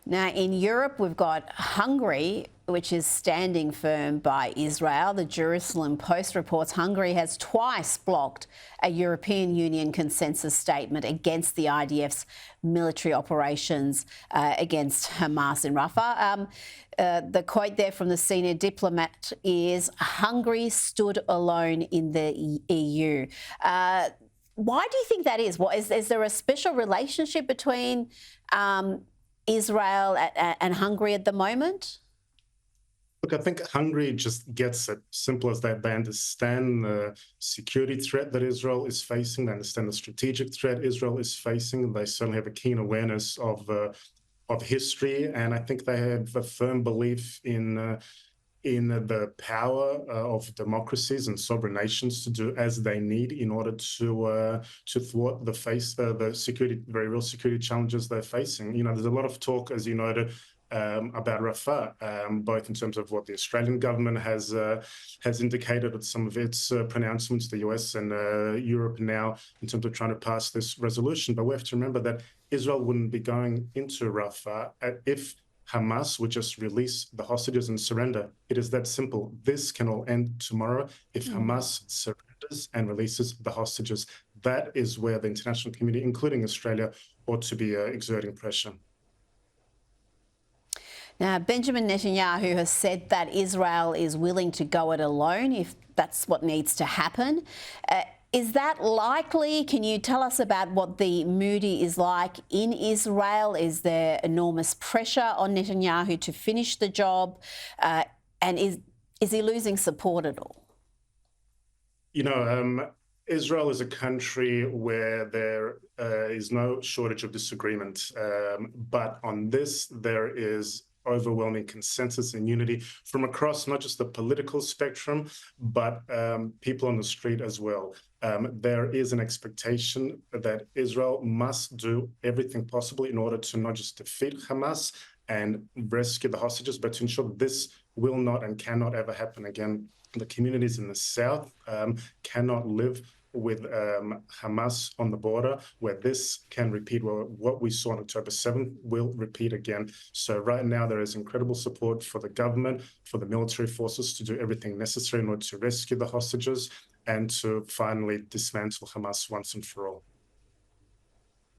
Now, in Europe, we've got Hungary, which is standing firm by Israel. The Jerusalem Post reports Hungary has twice blocked a European Union consensus statement against the IDF's military operations against Hamas in Rafah. The quote there from the senior diplomat is, "Hungary stood alone in the EU." Why do you think that is? Is there a special relationship between Israel and Hungary at the moment? Look, I think Hungary just gets it. Simple as that. They understand the security threat that Israel is facing. They understand the strategic threat Israel is facing. They certainly have a keen awareness of history, and I think they have a firm belief in the power of democracies and sovereign nations to do as they need in order to thwart the security, very real security challenges they're facing. You know, there's a lot of talk, as you noted, about Rafah, both in terms of what the Australian government has indicated with some of its pronouncements, the US and Europe now, in terms of trying to pass this resolution. But we have to remember that Israel wouldn't be going into Rafah if Hamas would just release the hostages and surrender. It is that simple. This can all end tomorrow if Hamas surrenders and releases the hostages. That is where the international community, including Australia, ought to be exerting pressure. Now, Benjamin Netanyahu has said that Israel is willing to go it alone if that's what needs to happen. Is that likely? Can you tell us about what the mood is like in Israel? Is there enormous pressure on Netanyahu to finish the job? And is he losing support at all? You know, Israel is a country where there is no shortage of disagreement. But on this, there is overwhelming consensus and unity from across not just the political spectrum, but people on the street as well. There is an expectation that Israel must do everything possible in order to not just defeat Hamas and rescue the hostages, but to ensure this will not and cannot ever happen again. The communities in the south cannot live with Hamas on the border, where this can repeat. Well, what we saw on October 7th will repeat again. So right now there is incredible support for the government, for the military forces to do everything necessary in order to rescue the hostages and to finally dismantle Hamas once and for all.